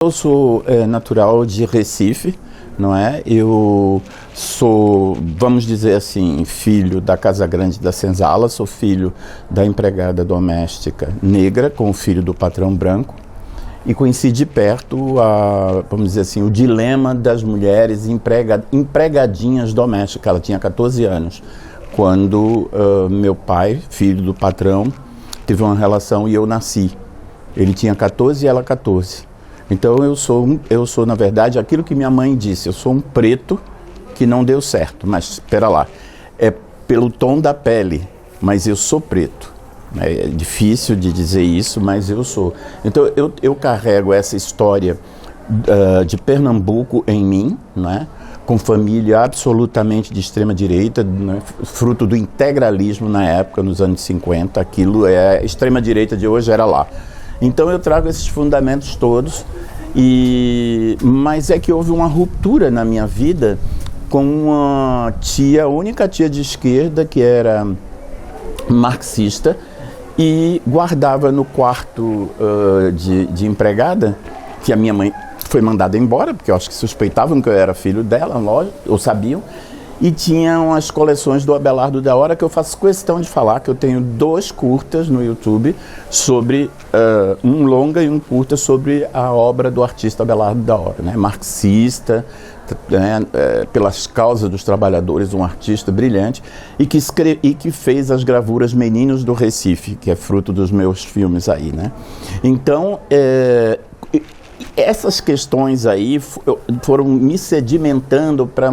eu sou natural de Recife, não é? Eu sou, vamos dizer assim, filho da Casa Grande da Senzala, sou filho da empregada doméstica negra com o filho do patrão branco, e conheci de perto, vamos dizer assim, o dilema das mulheres empregadinhas domésticas. Ela tinha 14 anos, quando meu pai, filho do patrão, teve uma relação e eu nasci. Ele tinha 14 e ela 14. Então eu sou, na verdade, aquilo que minha mãe disse, eu sou um preto que não deu certo. Mas, espera lá, é pelo tom da pele, mas eu sou preto. É difícil de dizer isso, mas eu sou. Então eu carrego essa história de Pernambuco em mim, né? Com família absolutamente de extrema-direita, né? Fruto do integralismo na época, nos anos 50, aquilo é a extrema-direita de hoje, era lá. Então eu trago esses fundamentos todos, mas é que houve uma ruptura na minha vida com uma tia, a única tia de esquerda que era marxista, e guardava no quarto de empregada, que a minha mãe foi mandada embora, porque eu acho que suspeitavam que eu era filho dela, lógico, ou sabiam, e tinham as coleções do Abelardo da Hora, que eu faço questão de falar, que eu tenho 2 curtas no YouTube, sobre um longa e um curta sobre a obra do artista Abelardo da Hora, né? Marxista, né? Pelas causas dos trabalhadores, um artista brilhante, e que fez as gravuras Meninos do Recife, que é fruto dos meus filmes aí, né? Então, essas questões aí foram me sedimentando para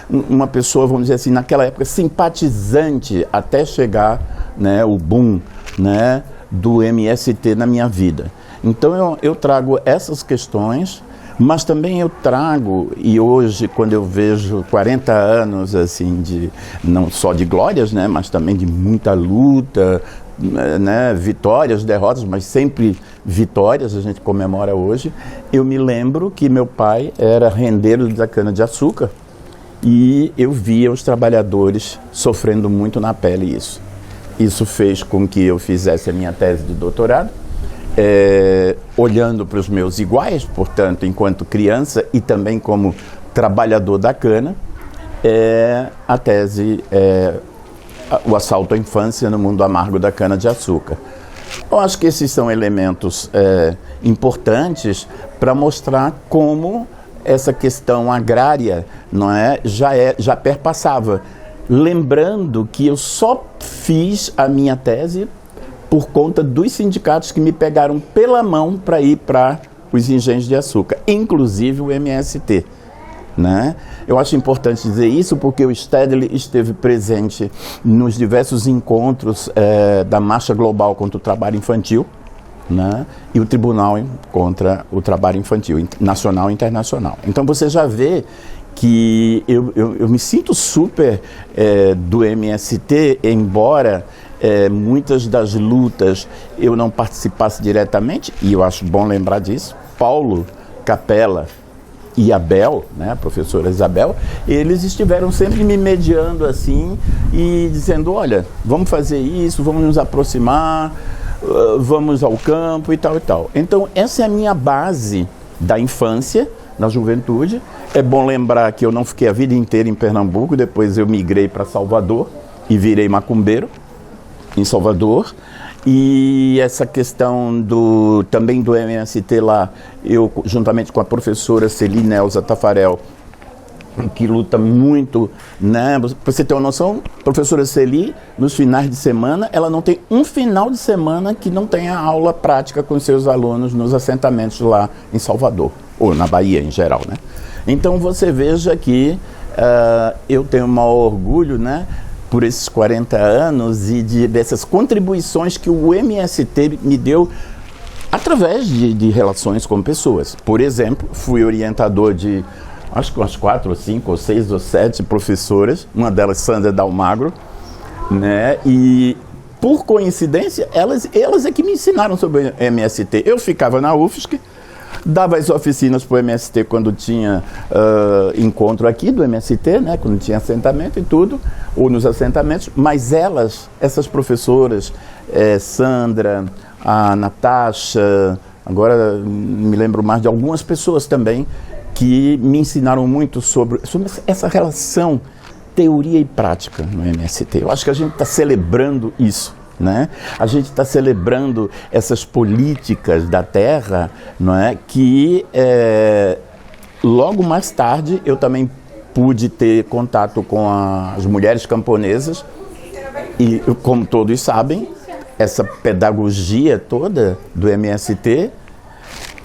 uma pessoa, vamos dizer assim, naquela época simpatizante, até chegar, né, o boom, né, do MST na minha vida. Então eu trago essas questões, mas também eu trago, e hoje quando eu vejo 40 anos assim, não só de glórias, né, mas também de muita luta, né, vitórias, derrotas, mas sempre vitórias, a gente comemora hoje. Eu me lembro que meu pai era rendeiro da cana-de-açúcar e eu via os trabalhadores sofrendo muito na pele isso. Isso fez com que eu fizesse a minha tese de doutorado, olhando para os meus iguais, portanto, enquanto criança e também como trabalhador da cana, a tese o assalto à infância no mundo amargo da cana-de-açúcar. Eu acho que esses são elementos importantes para mostrar como essa questão agrária, não é, já perpassava. Lembrando que eu só fiz a minha tese por conta dos sindicatos que me pegaram pela mão para ir para os engenhos de açúcar, inclusive o MST. Né? Eu acho importante dizer isso porque o Stedley esteve presente nos diversos encontros da Marcha Global contra o Trabalho Infantil, né? E o Tribunal contra o Trabalho Infantil, nacional e internacional. Então você já vê que eu me sinto super do MST, embora muitas das lutas eu não participasse diretamente, e eu acho bom lembrar disso. Paulo Capella e Abel, né, a professora Isabel, eles estiveram sempre me mediando assim e dizendo, olha, vamos fazer isso, vamos nos aproximar, vamos ao campo e tal e tal. Então essa é a minha base da infância, na juventude. É bom lembrar que eu não fiquei a vida inteira em Pernambuco, depois eu migrei para Salvador e virei macumbeiro em Salvador. E essa questão também do MST lá, eu juntamente com a professora Celi Nelza Tafarel, que luta muito, né? Para você ter uma noção, professora Celi, nos finais de semana, ela não tem um final de semana que não tenha aula prática com seus alunos nos assentamentos lá em Salvador, ou na Bahia em geral, né? Então você veja que eu tenho o maior orgulho, né, por esses 40 anos e dessas contribuições que o MST me deu através de relações com pessoas. Por exemplo, fui orientador de, acho que umas 4 ou 5 ou 6 ou 7 professoras, uma delas Sandra Dalmagro, né? E por coincidência, elas é que me ensinaram sobre o MST. Eu ficava na UFSC, dava as oficinas para o MST quando tinha encontro aqui do MST, né, quando tinha assentamento e tudo, ou nos assentamentos, mas essas professoras, Sandra, a Natasha, Agora me lembro mais de algumas pessoas também que me ensinaram muito sobre essa relação teoria e prática no MST. Eu acho que a gente está celebrando isso, né? A gente está celebrando essas políticas da terra, não é? Que logo mais tarde eu também pude ter contato com as mulheres camponesas e, como todos sabem, essa pedagogia toda do MST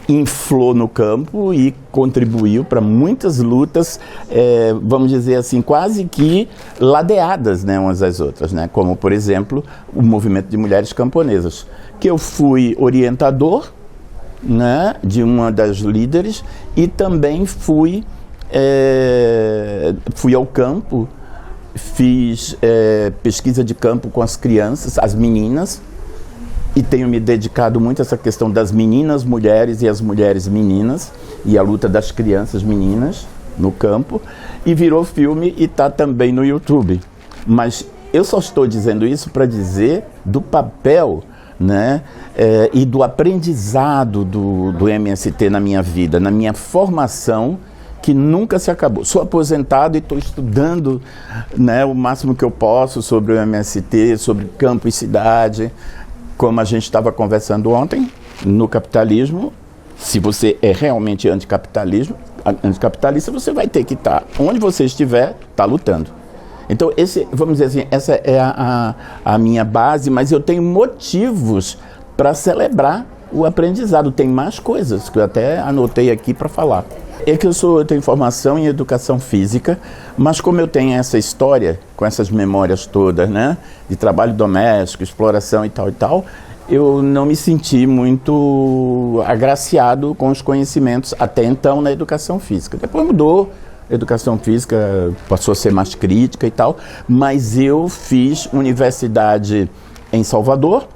inflou no campo e contribuiu para muitas lutas, vamos dizer assim, quase que ladeadas, né, umas às outras, né? Como, por exemplo, o movimento de mulheres camponesas, que eu fui orientador, né, de uma das líderes e também fui ao campo, fiz pesquisa de campo com as crianças, as meninas, e tenho me dedicado muito a essa questão das meninas mulheres e as mulheres meninas, e a luta das crianças meninas no campo, e virou filme e está também no YouTube. Mas eu só estou dizendo isso para dizer do papel, né, e do aprendizado do MST na minha vida, na minha formação, que nunca se acabou. Sou aposentado e estou estudando, né, o máximo que eu posso sobre o MST, sobre campo e cidade. Como a gente estava conversando ontem, no capitalismo, se você é realmente anticapitalista, você vai ter que estar, onde você estiver, lutando. Então, vamos dizer assim, essa é a minha base, mas eu tenho motivos para celebrar o aprendizado. Tem mais coisas que eu até anotei aqui para falar. É que eu tenho formação em educação física, mas como eu tenho essa história, com essas memórias todas, né, de trabalho doméstico, exploração e tal, eu não me senti muito agraciado com os conhecimentos até então na educação física. Depois mudou, a educação física passou a ser mais crítica e tal, mas eu fiz universidade em Salvador,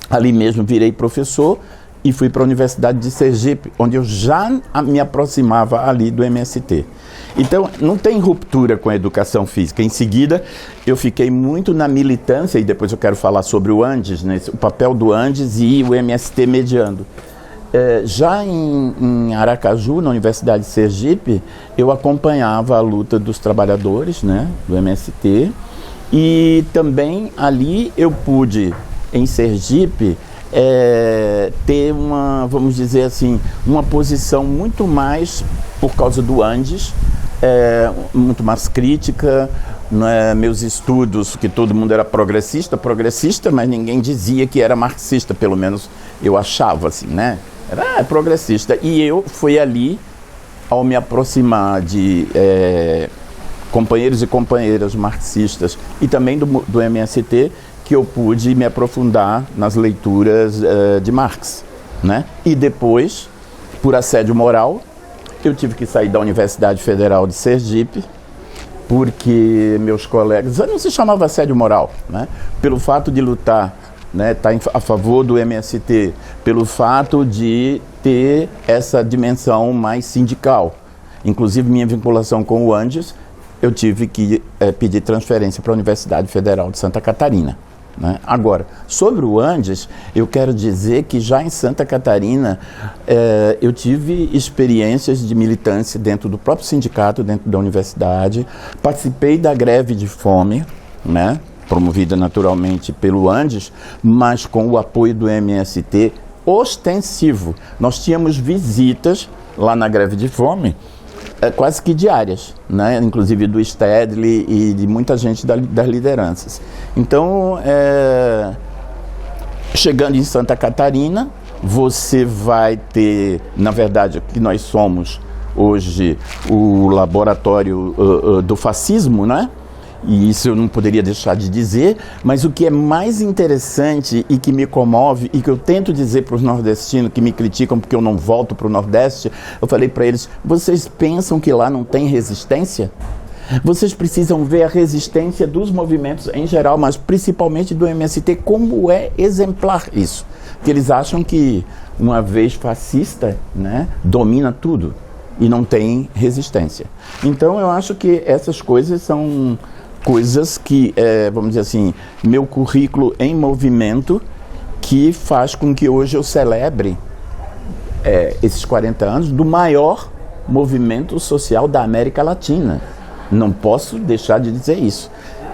ali mesmo virei professor, e fui para a Universidade de Sergipe, onde eu já me aproximava ali do MST. Então, não tem ruptura com a educação física. Em seguida, eu fiquei muito na militância, e depois eu quero falar sobre o Andes, né, o papel do Andes e o MST mediando. Já em Aracaju, na Universidade de Sergipe, eu acompanhava a luta dos trabalhadores, né, do MST, e também ali eu pude, em Sergipe, ter vamos dizer assim, uma posição muito mais, por causa do Andes, muito mais crítica, né? Meus estudos, que todo mundo era progressista, mas ninguém dizia que era marxista, pelo menos eu achava assim, né? Era progressista. E eu fui ali, ao me aproximar de companheiros e companheiras marxistas e também do MST, que eu pude me aprofundar nas leituras de Marx, né? E depois, por assédio moral, eu tive que sair da Universidade Federal de Sergipe, porque meus colegas, não se chamava assédio moral, né? Pelo fato de lutar, né, estar a favor do MST, pelo fato de ter essa dimensão mais sindical. Inclusive, minha vinculação com o Andes, eu tive que pedir transferência para a Universidade Federal de Santa Catarina. Né? Agora, sobre o Andes, eu quero dizer que já em Santa Catarina eu tive experiências de militância dentro do próprio sindicato, dentro da universidade, participei da greve de fome, né? Promovida naturalmente pelo Andes, mas com o apoio do MST ostensivo. Nós tínhamos visitas lá na greve de fome, quase que diárias, né? Inclusive do Stedley e de muita gente das lideranças. Então, chegando em Santa Catarina, você vai ter, na verdade, que nós somos hoje o laboratório do fascismo, né? E isso eu não poderia deixar de dizer, mas o que é mais interessante e que me comove e que eu tento dizer para os nordestinos que me criticam porque eu não volto para o Nordeste, eu falei para eles: vocês pensam que lá não tem resistência? Vocês precisam ver a resistência dos movimentos em geral, mas principalmente do MST, como é exemplar isso. Porque eles acham que uma vez fascista, né, domina tudo e não tem resistência. Então eu acho que essas coisas são coisas que, vamos dizer assim, meu currículo em movimento, que faz com que hoje eu celebre esses 40 anos do maior movimento social da América Latina. Não posso deixar de dizer isso.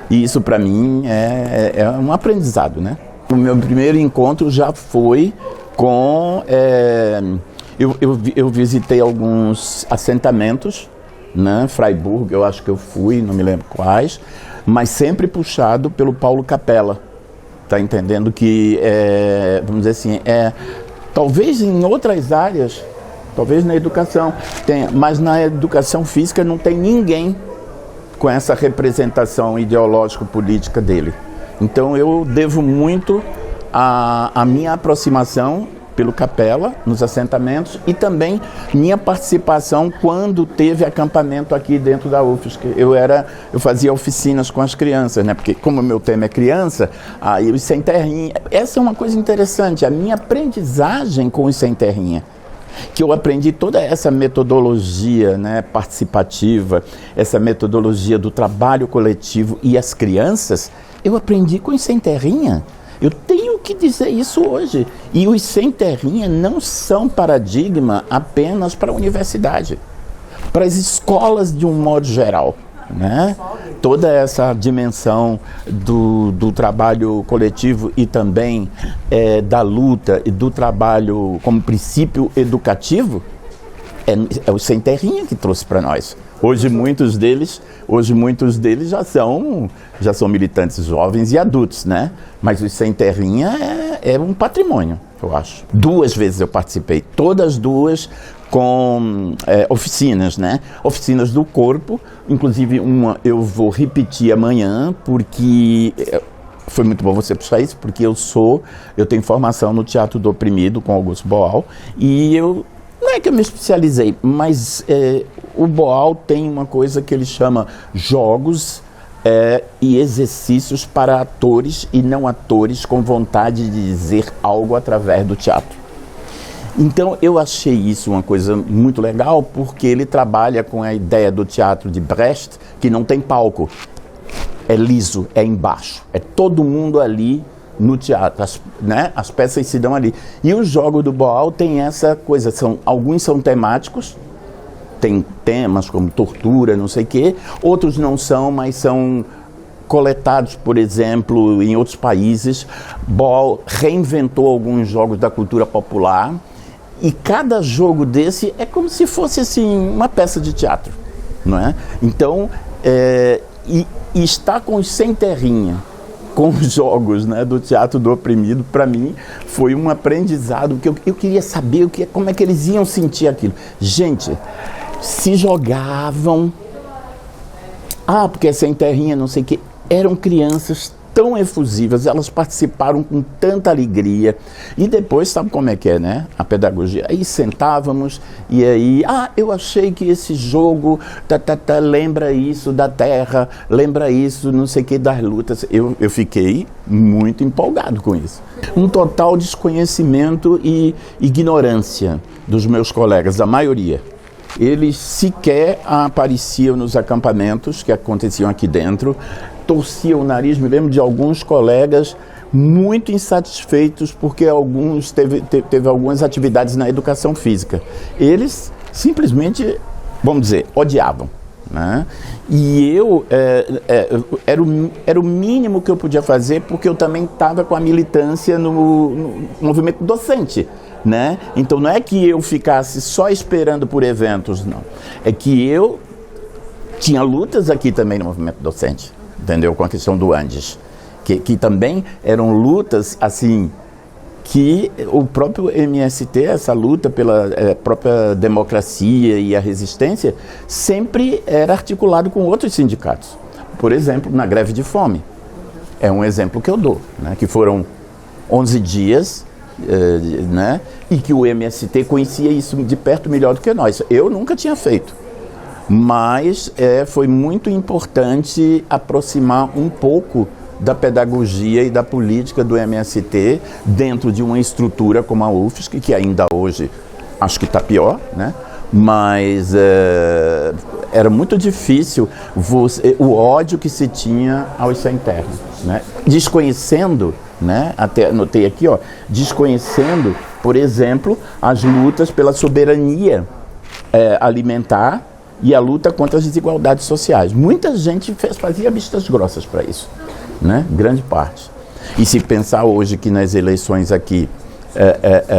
E isso, para mim, é um aprendizado, né? O meu primeiro encontro já foi com... Eu visitei alguns assentamentos, né? Freiburg, eu acho que eu fui, não me lembro quais, mas sempre puxado pelo Paulo Capella. Tá entendendo que, vamos dizer assim, talvez em outras áreas, talvez na educação, mas na educação física não tem ninguém com essa representação ideológico-política dele. Então eu devo muito a minha aproximação pelo Capella nos assentamentos e também minha participação quando teve acampamento aqui dentro da UFSC. Eu fazia oficinas com as crianças, né? Porque como o meu tema é criança, aí os sem terrinha. Essa é uma coisa interessante, a minha aprendizagem com os sem terrinha, que eu aprendi toda essa metodologia, né, participativa, essa metodologia do trabalho coletivo e as crianças, eu aprendi com os sem terrinha. Eu tenho que dizer isso hoje. E os sem terrinha não são paradigma apenas para a universidade, para as escolas de um modo geral, né? Toda essa dimensão do trabalho coletivo e também da luta e do trabalho como princípio educativo é o sem terrinha que trouxe para nós. Hoje muitos deles já são militantes jovens e adultos, né? Mas os sem terrinha é um patrimônio, eu acho. 2 vezes eu participei, todas 2 com oficinas, né? Oficinas do corpo, inclusive uma eu vou repetir amanhã, porque foi muito bom você puxar isso, porque eu tenho formação no Teatro do Oprimido com Augusto Boal, e não é que eu me especializei, mas o Boal tem uma coisa que ele chama jogos e exercícios para atores e não atores com vontade de dizer algo através do teatro. Então eu achei isso uma coisa muito legal, porque ele trabalha com a ideia do teatro de Brecht, que não tem palco, é liso, é embaixo, é todo mundo ali no teatro, as peças se dão ali. E os jogos do Boal tem essa coisa, alguns são temáticos, tem temas como tortura, não sei o quê, outros não são, mas são coletados, por exemplo, em outros países. Boal reinventou alguns jogos da cultura popular, e cada jogo desse é como se fosse assim, uma peça de teatro, não é? Então, e estar com os sem terrinha, com os jogos, né, do Teatro do Oprimido, para mim foi um aprendizado, porque eu queria saber como é que eles iam sentir aquilo. Gente, se jogavam, porque é sem terrinha, não sei o quê, eram crianças tão efusivas, elas participaram com tanta alegria, e depois, sabe como é que é, né, a pedagogia? Aí sentávamos, e aí, eu achei que esse jogo, lembra isso da terra, lembra isso, não sei o que, das lutas. Eu fiquei muito empolgado com isso. Um total desconhecimento e ignorância dos meus colegas, da maioria. Eles sequer apareciam nos acampamentos que aconteciam aqui dentro, torciam o nariz. Me lembro de alguns colegas muito insatisfeitos porque alguns teve algumas atividades na educação física. Eles simplesmente, vamos dizer, odiavam, né? E eu era o mínimo que eu podia fazer, porque eu também estava com a militância no movimento docente, né? Então não é que eu ficasse só esperando por eventos, não. É que eu tinha lutas aqui também no movimento docente, entendeu? Com a questão do Andes, que também eram lutas assim, que o próprio MST, essa luta pela própria democracia e a resistência, sempre era articulado com outros sindicatos. Por exemplo, na greve de fome. É um exemplo que eu dou, né? Que foram 11 dias, né? E que o MST conhecia isso de perto melhor do que nós. Eu nunca tinha feito. Mas foi muito importante aproximar um pouco da pedagogia e da política do MST dentro de uma estrutura como a UFSC, que ainda hoje acho que está pior, né? Mas era muito difícil o ódio que se tinha aos sem terra, né? Desconhecendo, né? Até anotei aqui, desconhecendo por exemplo, as lutas pela soberania alimentar e a luta contra as desigualdades sociais. Muita gente fazia vistas grossas para isso, né? Grande parte. E se pensar hoje que nas eleições aqui,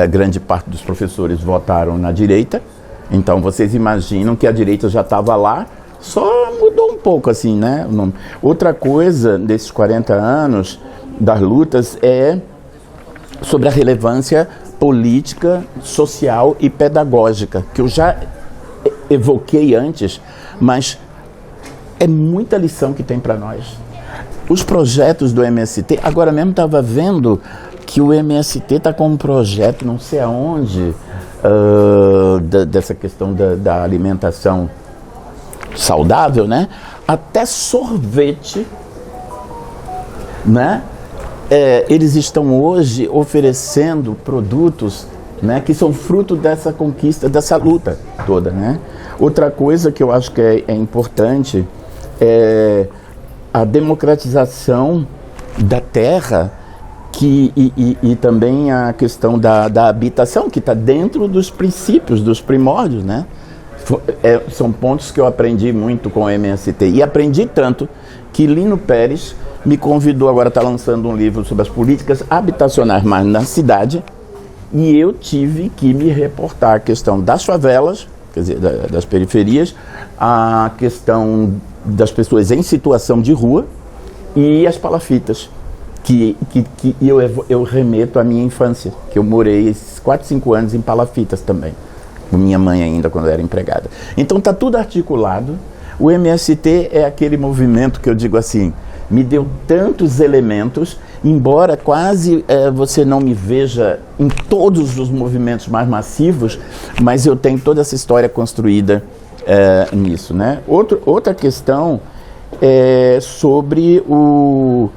grande parte dos professores votaram na direita, então vocês imaginam que a direita já estava lá, só mudou um pouco assim, né? Outra coisa desses 40 anos das lutas é sobre a relevância política, social e pedagógica, que eu já evoquei antes, mas é muita lição que tem para nós. Os projetos do MST, agora mesmo estava vendo que o MST está com um projeto, não sei aonde, dessa questão da alimentação saudável, né? Até sorvete, né? Eles estão hoje oferecendo produtos, né, que são fruto dessa conquista, dessa luta toda, né? Outra coisa que eu acho que é importante é a democratização da terra e também a questão da habitação, que está dentro dos princípios, dos primórdios, né? São pontos que eu aprendi muito com o MST. E aprendi tanto que Lino Pérez me convidou, agora está lançando um livro sobre as políticas habitacionais mais na cidade, e eu tive que me reportar a questão das favelas, quer dizer, das periferias, a questão das pessoas em situação de rua e as palafitas, que eu remeto à minha infância, que eu morei esses 4, 5 anos em palafitas também, com minha mãe ainda quando eu era empregada. Então está tudo articulado. O MST é aquele movimento que eu digo assim, me deu tantos elementos, embora quase você não me veja em todos os movimentos mais massivos, mas eu tenho toda essa história construída nisso, né? Outra questão é sobre o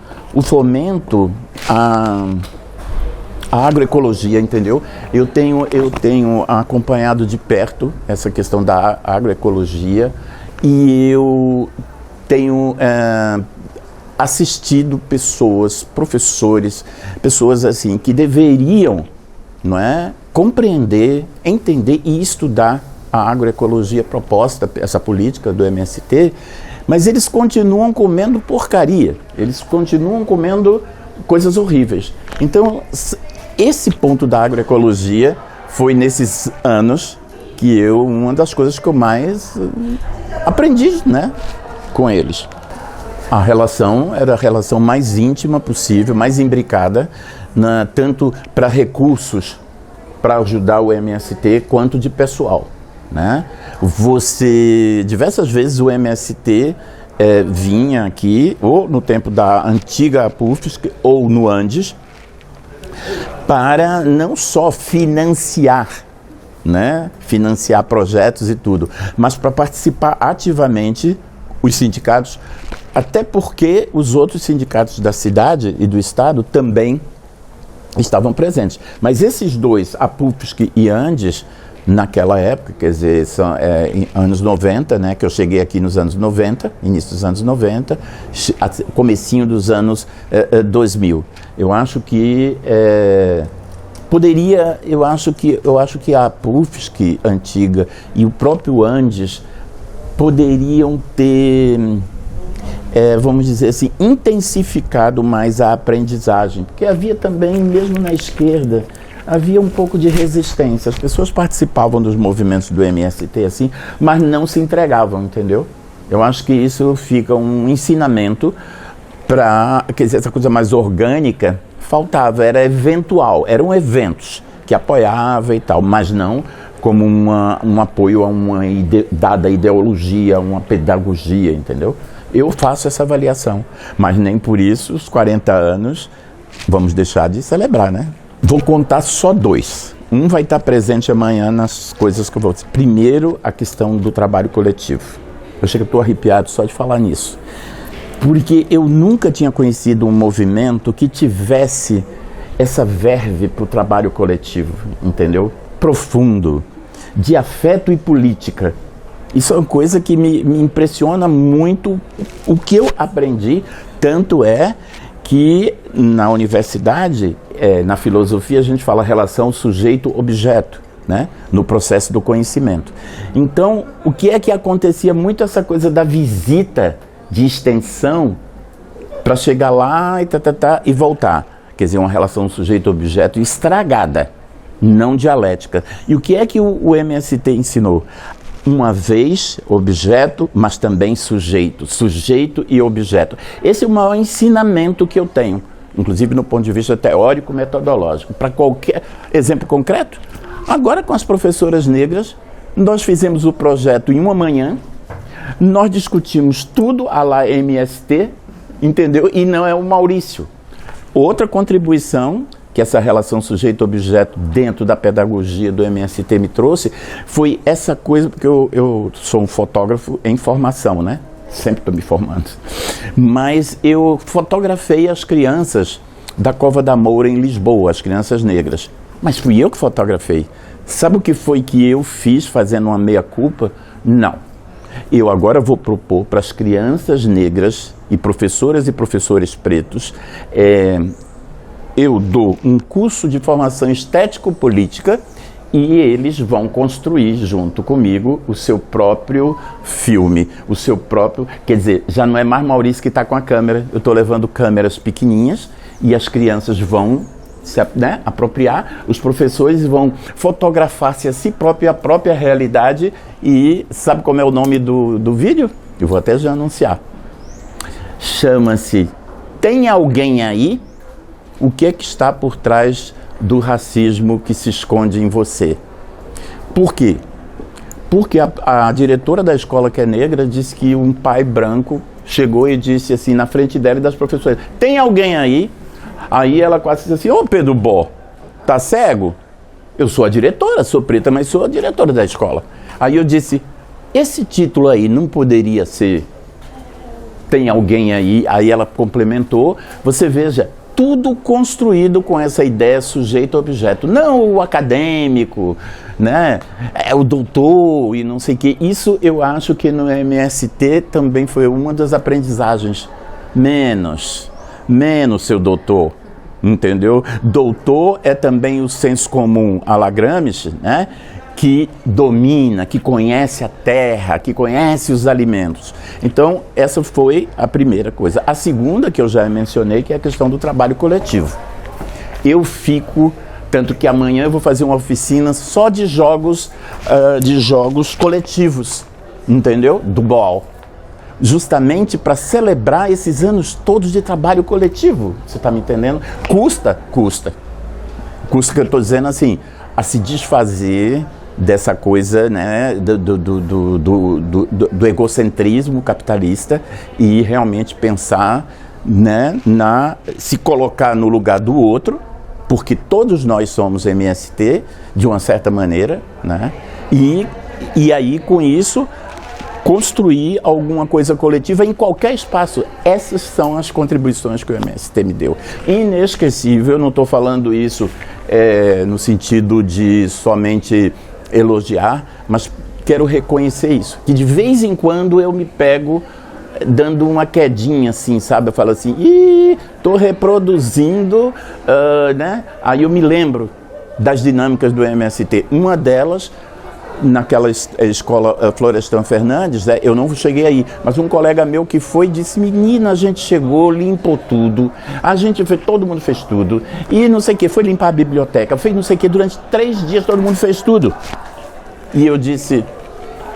fomento à agroecologia, entendeu? Eu tenho acompanhado de perto essa questão da agroecologia e eu tenho assistido pessoas, professores, pessoas assim que deveriam, não é, compreender, entender e estudar a agroecologia proposta, essa política do MST, mas eles continuam comendo porcaria, eles continuam comendo coisas horríveis. Então, esse ponto da agroecologia foi nesses anos que uma das coisas que eu mais aprendi, né, com eles. A relação era a relação mais íntima possível, mais imbricada, tanto para recursos para ajudar o MST, quanto de pessoal, né? Diversas vezes o MST vinha aqui, ou no tempo da antiga PUFSC, ou no Andes, para não só financiar, né? Financiar projetos e tudo, mas para participar ativamente os sindicatos, até porque os outros sindicatos da cidade e do estado também estavam presentes. Mas esses dois, a PUFSC e Andes, naquela época, quer dizer, são em anos 90, né, que eu cheguei aqui nos anos 90, início dos anos 90, comecinho dos anos 2000. Eu acho que eu acho que a PUFSC antiga e o próprio Andes poderiam ter, vamos dizer assim, intensificado mais a aprendizagem, porque havia também, mesmo na esquerda, havia um pouco de resistência. As pessoas participavam dos movimentos do MST, assim, mas não se entregavam, entendeu? Eu acho que isso fica um ensinamento para, quer dizer, essa coisa mais orgânica faltava, era eventual, eram eventos que apoiava e tal, mas não como um apoio a uma dada ideologia, uma pedagogia, entendeu? Eu faço essa avaliação, mas nem por isso os 40 anos vamos deixar de celebrar, né? Vou contar só 2. Um vai estar presente amanhã nas coisas que eu vou dizer. Primeiro, a questão do trabalho coletivo. Eu chego, estou arrepiado só de falar nisso. Porque eu nunca tinha conhecido um movimento que tivesse essa verve para o trabalho coletivo, entendeu? Profundo, de afeto e política. Isso é uma coisa que me impressiona muito o que eu aprendi, tanto é que na universidade, na filosofia, a gente fala relação sujeito-objeto, né? No processo do conhecimento. Então, o que é que acontecia muito essa coisa da visita de extensão para chegar lá e voltar? Quer dizer, uma relação sujeito-objeto estragada, não dialética. E o que é que o MST ensinou? Uma vez objeto, mas também sujeito e objeto. Esse é o maior ensinamento que eu tenho, inclusive no ponto de vista teórico, metodológico. Para qualquer exemplo concreto, agora com as professoras negras, nós fizemos o projeto em uma manhã, nós discutimos tudo à la MST, entendeu? E não é o Maurício. Outra contribuição que essa relação sujeito-objeto dentro da pedagogia do MST me trouxe, foi essa coisa, porque eu sou um fotógrafo em formação, né? Sempre estou me formando. Mas eu fotografei as crianças da Cova da Moura em Lisboa, as crianças negras. Mas fui eu que fotografei. Sabe o que foi que eu fiz fazendo uma meia-culpa? Não. Eu agora vou propor para as crianças negras e professores pretos, eu dou um curso de formação estético-política e eles vão construir junto comigo o seu próprio filme, o seu próprio... Quer dizer, já não é mais Maurício que está com a câmera, eu estou levando câmeras pequenininhas e as crianças vão se apropriar, os professores vão fotografar-se a si próprio, a própria realidade e sabe como é o nome do vídeo? Eu vou até já anunciar. Chama-se Tem Alguém Aí? O que é que está por trás do racismo que se esconde em você? Por quê? Porque a diretora da escola, que é negra, disse que um pai branco chegou e disse assim, na frente dela e das professoras, tem alguém aí? Aí ela quase disse assim, ô Pedro Bó, tá cego? Eu sou a diretora, sou preta, mas sou a diretora da escola. Aí eu disse, esse título aí não poderia ser Tem Alguém Aí? Aí ela complementou, você veja, tudo construído com essa ideia sujeito-objeto, não o acadêmico, né? É o doutor e não sei o quê. Isso eu acho que no MST também foi uma das aprendizagens. Menos seu doutor, entendeu? Doutor é também o senso comum à la Gramsci, né? Que domina, que conhece a terra, que conhece os alimentos. Então, essa foi a primeira coisa. A segunda, que eu já mencionei, que é a questão do trabalho coletivo. Eu fico, tanto que amanhã eu vou fazer uma oficina só de jogos coletivos, entendeu? Do BOL. Justamente para celebrar esses anos todos de trabalho coletivo. Você está me entendendo? Custa. Custa que eu estou dizendo assim, a se desfazer dessa coisa, né, do egocentrismo capitalista e realmente pensar, né, se colocar no lugar do outro, porque todos nós somos MST, de uma certa maneira, né, e aí com isso construir alguma coisa coletiva em qualquer espaço. Essas são as contribuições que o MST me deu. Inesquecível, eu não estou falando isso no sentido de somente elogiar, mas quero reconhecer isso, que de vez em quando eu me pego dando uma quedinha assim, sabe? Eu falo assim, estou reproduzindo, né? Aí eu me lembro das dinâmicas do MST. Uma delas, naquela escola Florestan Fernandes, eu não cheguei aí, mas um colega meu que foi disse, menina, a gente chegou, limpou tudo, todo mundo fez tudo, e não sei o que, foi limpar a biblioteca, fez não sei o que, durante 3 dias todo mundo fez tudo. E eu disse,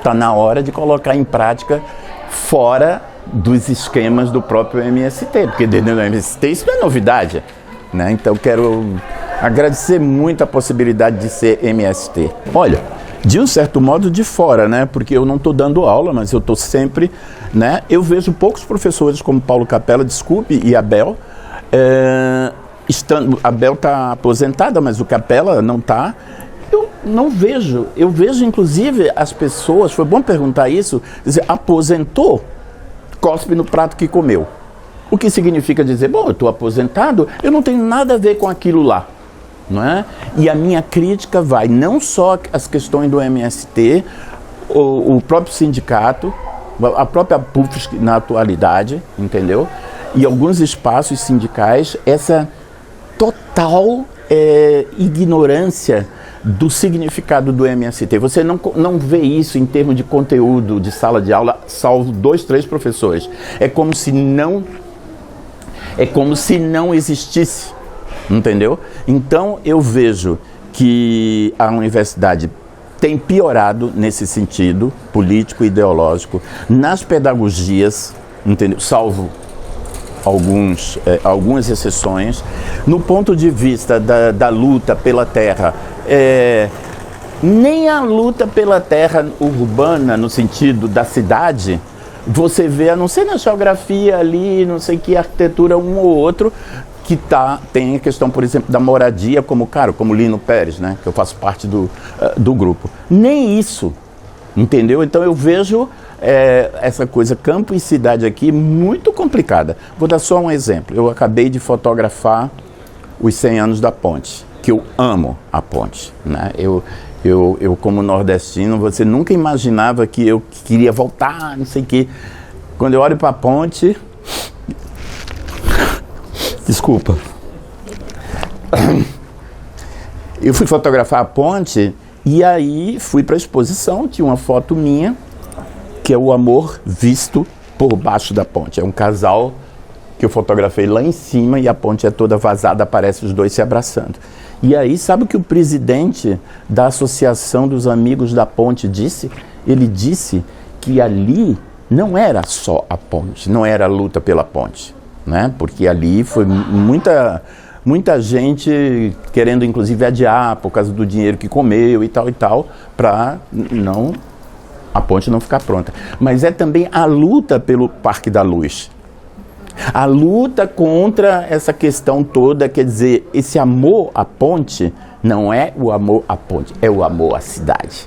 tá na hora de colocar em prática fora dos esquemas do próprio MST, porque dentro do MST isso não é novidade, né? Então quero agradecer muito a possibilidade de ser MST. Olha, de um certo modo de fora, né? Porque eu não estou dando aula, mas eu estou sempre, né? Eu vejo poucos professores como Paulo Capella, desculpe, e Abel. Abel está aposentada, mas o Capella não está. Eu não vejo. Eu vejo, inclusive, as pessoas, foi bom perguntar isso, dizer, aposentou, cospe no prato que comeu. O que significa dizer, bom, eu estou aposentado, eu não tenho nada a ver com aquilo lá. Não é? E a minha crítica vai não só às questões do MST, o próprio sindicato, a própria PUFSC na atualidade, entendeu? e alguns espaços sindicais, essa total ignorância do significado do MST. Você não vê isso em termos de conteúdo de sala de aula, salvo 2, 3 professores. É como se não existisse, entendeu? Então eu vejo que a universidade tem piorado nesse sentido político e ideológico nas pedagogias, entendeu? Salvo algumas exceções. No ponto de vista da luta pela terra, nem a luta pela terra urbana, no sentido da cidade, você vê, a não ser na geografia ali, não sei que arquitetura, um ou outro, que tem a questão, por exemplo, da moradia, como Lino Pérez, né, que eu faço parte do grupo. Nem isso, entendeu? Então eu vejo essa coisa campo e cidade aqui muito complicada. Vou dar só um exemplo. Eu acabei de fotografar os 100 anos da ponte, que eu amo a ponte, né? Eu como nordestino, você nunca imaginava que eu queria voltar, não sei o quê. Quando eu olho para a ponte... Desculpa. Eu fui fotografar a ponte e aí fui para a exposição, tinha uma foto minha, que é o amor visto por baixo da ponte. É um casal que eu fotografei lá em cima e a ponte é toda vazada, aparece os dois se abraçando. E aí, sabe o que o presidente da Associação dos Amigos da Ponte disse? Ele disse que ali não era só a ponte, não era a luta pela ponte, né? Porque ali foi muita gente querendo inclusive adiar por causa do dinheiro que comeu e tal, para a ponte não ficar pronta. Mas é também a luta pelo Parque da Luz. A luta contra essa questão toda, quer dizer, esse amor à ponte não é o amor à ponte, é o amor à cidade.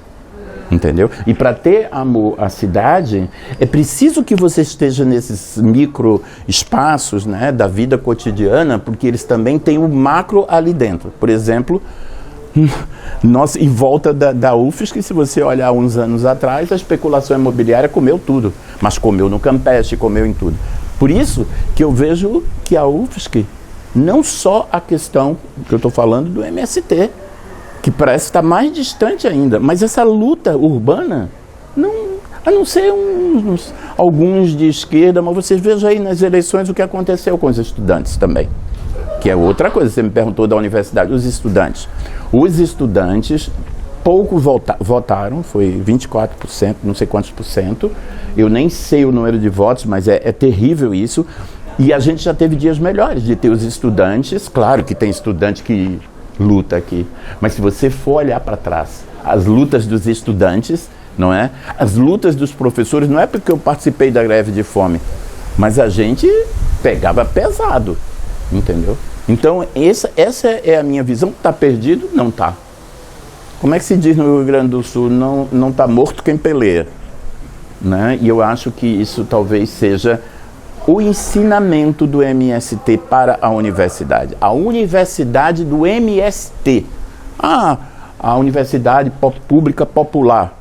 Entendeu? E para ter amor à cidade, é preciso que você esteja nesses micro espaços, né, da vida cotidiana, porque eles também têm o macro ali dentro. Por exemplo, em volta da UFSC, se você olhar uns anos atrás, a especulação imobiliária comeu tudo, mas comeu no Campestre, comeu em tudo. Por isso que eu vejo que a UFSC, não só a questão que eu estou falando do MST, que parece estar mais distante ainda, mas essa luta urbana, a não ser alguns de esquerda, mas vocês vejam aí nas eleições o que aconteceu com os estudantes também, que é outra coisa. Você me perguntou da universidade, os estudantes pouco votaram, foi 24%, não sei quantos por cento, eu nem sei o número de votos, mas é terrível isso, e a gente já teve dias melhores de ter os estudantes, claro que tem estudante que luta aqui, mas se você for olhar para trás, as lutas dos estudantes, não é? As lutas dos professores, não é porque eu participei da greve de fome, mas a gente pegava pesado, entendeu? Então essa é a minha visão. Está perdido? Não está. Como é que se diz no Rio Grande do Sul? Não está morto quem peleia, né? E eu acho que isso talvez seja o ensinamento do MST para a universidade. A universidade do MST. A universidade pública popular.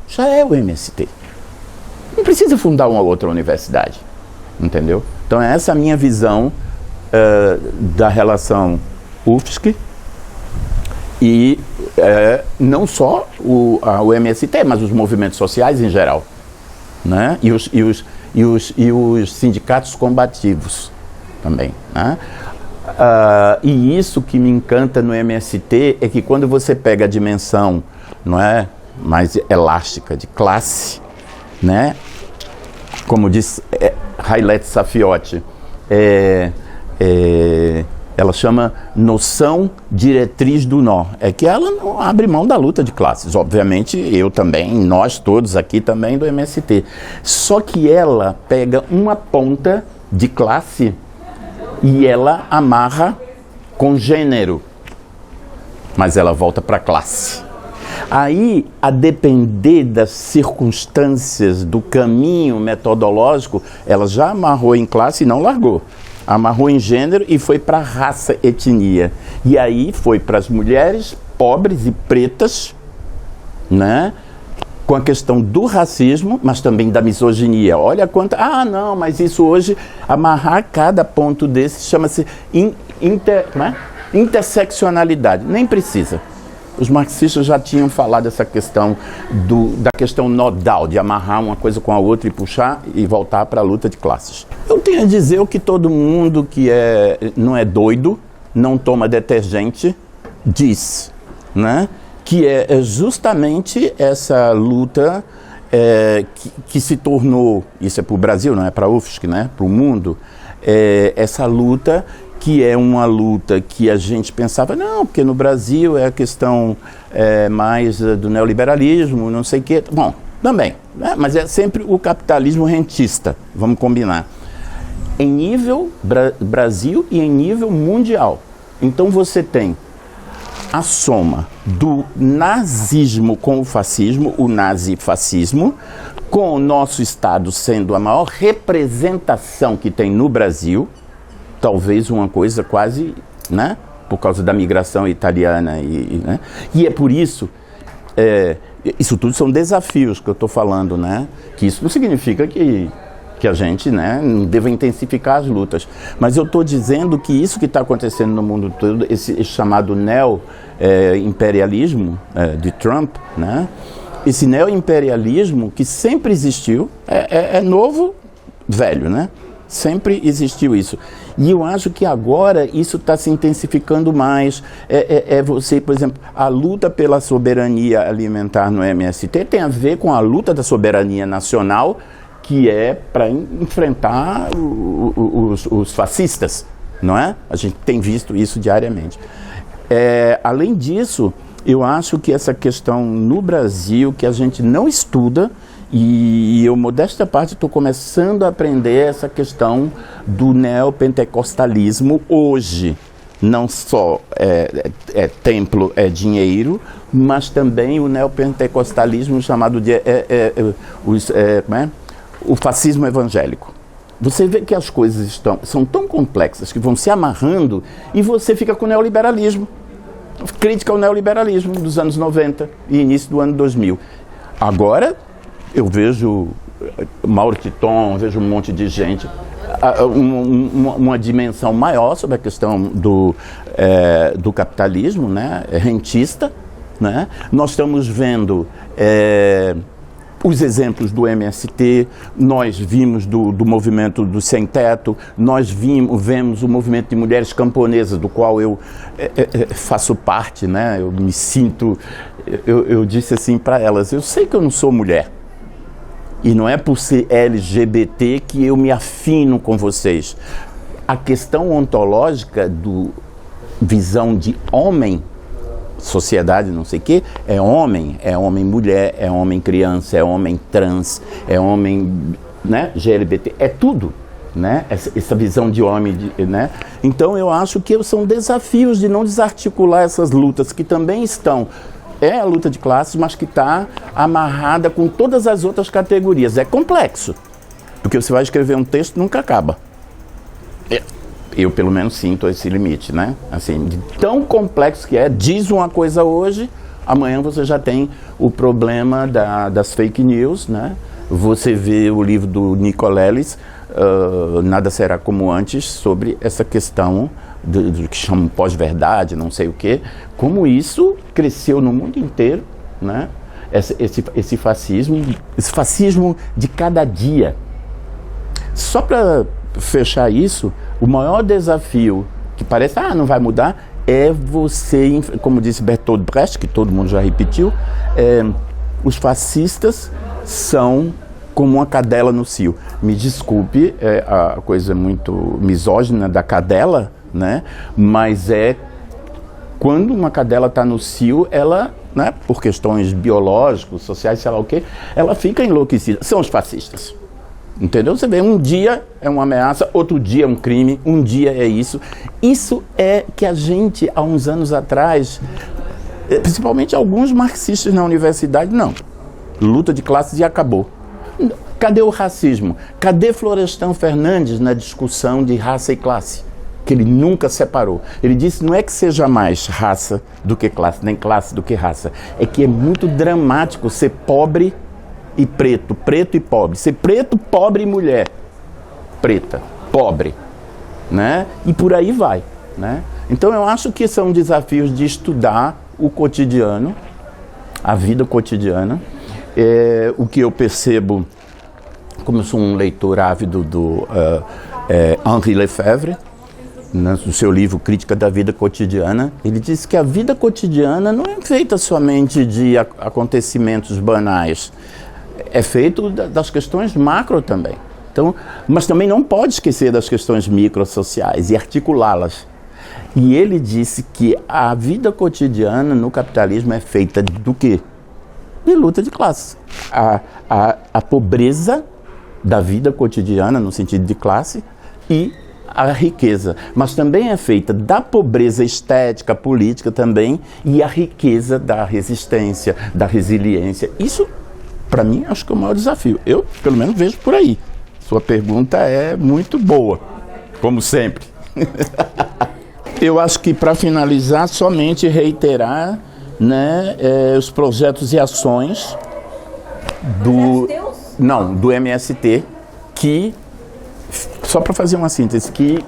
Já é o MST. Não precisa fundar uma outra universidade. Entendeu? Então essa é a minha visão da relação UFSC e não só o MST, mas os movimentos sociais em geral, né? E os sindicatos combativos também, né? E isso que me encanta no MST é que quando você pega a dimensão, não é, mais elástica de classe, né? Como diz Hailete Safiotti, ela chama noção diretriz do nó. É que ela não abre mão da luta de classes. Obviamente, eu também, nós todos aqui também do MST. Só que ela pega uma ponta de classe e ela amarra com gênero. Mas ela volta para a classe. Aí, a depender das circunstâncias, do caminho metodológico, ela já amarrou em classe e não largou. Amarrou em gênero e foi para raça, etnia. E aí foi para as mulheres pobres e pretas, né? com a questão do racismo, mas também da misoginia. Olha quanto... Ah, não, mas isso hoje, amarrar cada ponto desse, chama-se interseccionalidade. Nem precisa. Os marxistas já tinham falado dessa questão, da questão nodal, de amarrar uma coisa com a outra e puxar e voltar para a luta de classes. Eu tenho a dizer o que todo mundo que não é doido, não toma detergente, diz, né? Que é justamente essa luta que se tornou, isso é para o Brasil, não é para a UFSC, né? Para o mundo, essa luta que é uma luta que a gente pensava, não, porque no Brasil é a questão mais do neoliberalismo, não sei o quê. Bom, também, né? Mas é sempre o capitalismo rentista, vamos combinar. Em nível Brasil e em nível mundial. Então você tem a soma do nazismo com o fascismo, o nazifascismo, com o nosso Estado sendo a maior representação que tem no Brasil, talvez uma coisa quase, né, por causa da migração italiana, né, e é por isso, isso tudo são desafios que eu estou falando, né, que isso não significa que a gente, né, não deva intensificar as lutas. Mas eu estou dizendo que isso que está acontecendo no mundo todo, esse chamado neo-imperialismo de Trump, né, esse neo-imperialismo que sempre existiu, é novo, velho, né? Sempre existiu isso. E eu acho que agora isso está se intensificando mais. Você, por exemplo, a luta pela soberania alimentar no MST tem a ver com a luta da soberania nacional, que é para enfrentar os fascistas, não é? A gente tem visto isso diariamente. Além disso, eu acho que essa questão no Brasil, que a gente não estuda, e eu, modesta parte, estou começando a aprender essa questão do neopentecostalismo hoje. Não só templo é dinheiro, mas também o neopentecostalismo chamado de o fascismo evangélico. Você vê que as coisas são tão complexas que vão se amarrando e você fica com o neoliberalismo. Crítica ao neoliberalismo dos anos 90 e início do ano 2000. Agora, eu vejo Mauro Titon, vejo um monte de gente, uma dimensão maior sobre a questão do capitalismo, né, rentista, né? Nós estamos vendo os exemplos do MST, nós vimos do movimento do Sem Teto, nós vemos o movimento de mulheres camponesas, do qual eu faço parte, né? Eu me sinto, eu disse assim para elas, eu sei que eu não sou mulher, e não é por ser LGBT que eu me afino com vocês. A questão ontológica do visão de homem, sociedade, não sei o quê, é homem mulher, é homem criança, é homem trans, é homem, né, GLBT, é tudo, né, essa visão de homem, né. Então eu acho que são desafios de não desarticular essas lutas que também estão, a luta de classes, mas que está amarrada com todas as outras categorias. É complexo, porque você vai escrever um texto e nunca acaba. Eu, pelo menos, sinto esse limite, né? Assim, de tão complexo que diz uma coisa hoje, amanhã você já tem o problema das fake news, né? Você vê o livro do Nicolelis, Nada Será Como Antes, sobre essa questão do que chamam pós-verdade, não sei o quê, como isso cresceu no mundo inteiro, né? Esse fascismo de cada dia. Só para fechar isso, o maior desafio, que parece, não vai mudar, é você, como disse Bertolt Brecht, que todo mundo já repetiu, os fascistas são como uma cadela no cio. Me desculpe, a coisa muito misógina da cadela, né? Mas quando uma cadela está no cio, ela, né, por questões biológicas, sociais, sei lá o quê, ela fica enlouquecida. São os fascistas. Entendeu? Você vê, um dia é uma ameaça, outro dia é um crime, um dia é isso. Isso é que a gente, há uns anos atrás, principalmente alguns marxistas na universidade, não. Luta de classes e acabou. Cadê o racismo? Cadê Florestan Fernandes na discussão de raça e classe? Que ele nunca separou. Ele disse, não é que seja mais raça do que classe, nem classe do que raça. É que é muito dramático ser pobre e preto, preto e pobre. Ser preto, pobre e mulher. Preta, pobre, né? E por aí vai, né? Então eu acho que são desafios de estudar o cotidiano, a vida cotidiana. O que eu percebo, como eu sou um leitor ávido do Henri Lefebvre, no seu livro Crítica da Vida Cotidiana, ele diz que a vida cotidiana não é feita somente de acontecimentos banais, é feito das questões macro também. Então, mas também não pode esquecer das questões microsociais e articulá-las. E ele disse que a vida cotidiana no capitalismo é feita do quê? De luta de classe. A pobreza da vida cotidiana, no sentido de classe, e a riqueza. Mas também é feita da pobreza estética, política também, e a riqueza da resistência, da resiliência. Isso, para mim, acho que é o maior desafio. Eu, pelo menos, vejo por aí. Sua pergunta é muito boa, como sempre. Eu acho que, para finalizar, somente reiterar, né, os projetos e ações do MST, que, só para fazer uma síntese, que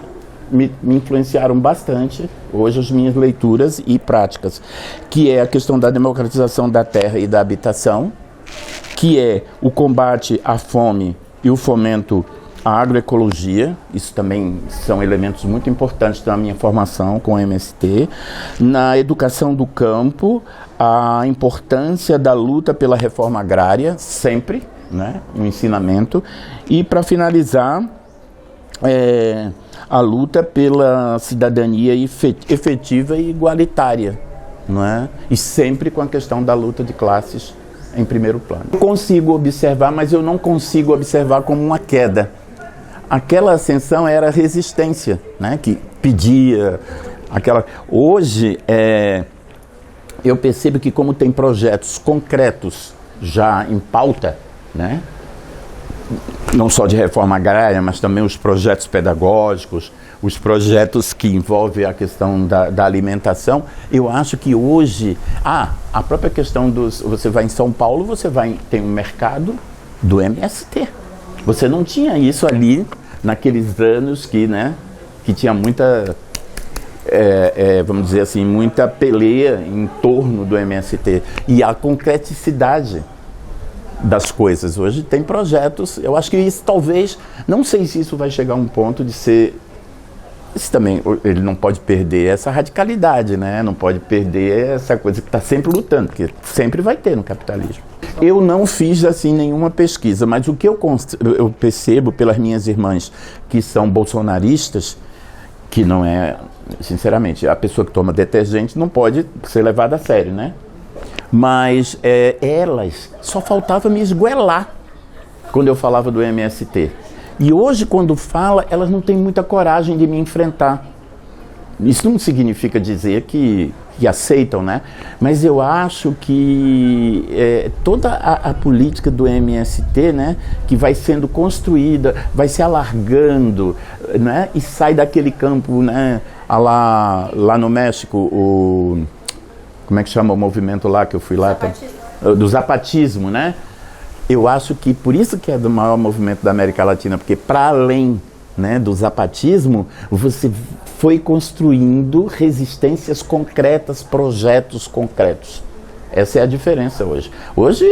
me influenciaram bastante hoje as minhas leituras e práticas, que é a questão da democratização da terra e da habitação, que é o combate à fome e o fomento à agroecologia. Isso também são elementos muito importantes na minha formação com o MST. Na educação do campo, a importância da luta pela reforma agrária, sempre, né, no ensinamento. E, para finalizar, a luta pela cidadania efetiva e igualitária, não é? E sempre com a questão da luta de classes em primeiro plano. Eu consigo observar, mas eu não consigo observar como uma queda. Aquela ascensão era resistência, né? Que pedia aquela... Hoje, eu percebo que, como tem projetos concretos já em pauta, né? Não só de reforma agrária, mas também os projetos pedagógicos, os projetos que envolvem a questão da alimentação. Eu acho que hoje, a própria questão você vai em São Paulo, tem um mercado do MST. Você não tinha isso ali naqueles anos que tinha muita, vamos dizer assim, muita peleia em torno do MST. E a concreticidade das coisas. Hoje tem projetos, eu acho que isso talvez, não sei se isso vai chegar a um ponto de ser, isso também, ele não pode perder essa radicalidade, né? Não pode perder essa coisa que está sempre lutando, porque sempre vai ter no capitalismo. Eu não fiz assim nenhuma pesquisa, mas o que eu percebo pelas minhas irmãs que são bolsonaristas, que não é, sinceramente, a pessoa que toma detergente não pode ser levada a sério, né? Mas elas, só faltava me esgoelar quando eu falava do MST. E hoje, quando fala, elas não têm muita coragem de me enfrentar. Isso não significa dizer que aceitam, né? Mas eu acho que toda a política do MST, né, que vai sendo construída, vai se alargando, né, e sai daquele campo, né, lá no México, como é que chama o movimento lá que eu fui lá? Do zapatismo, né? Eu acho que por isso que é do maior movimento da América Latina, porque para além, né, do zapatismo, você foi construindo resistências concretas, projetos concretos. Essa é a diferença hoje. Hoje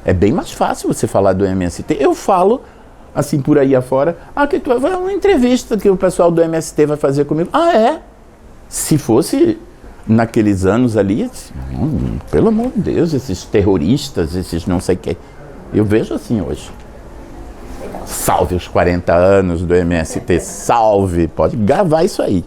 é bem mais fácil você falar do MST. Eu falo, assim, por aí afora, que tu vai uma entrevista que o pessoal do MST vai fazer comigo. Se fosse naqueles anos ali, pelo amor de Deus, esses terroristas, esses não sei o que. Eu vejo assim hoje. Salve os 40 anos do MST, salve! Pode gravar isso aí.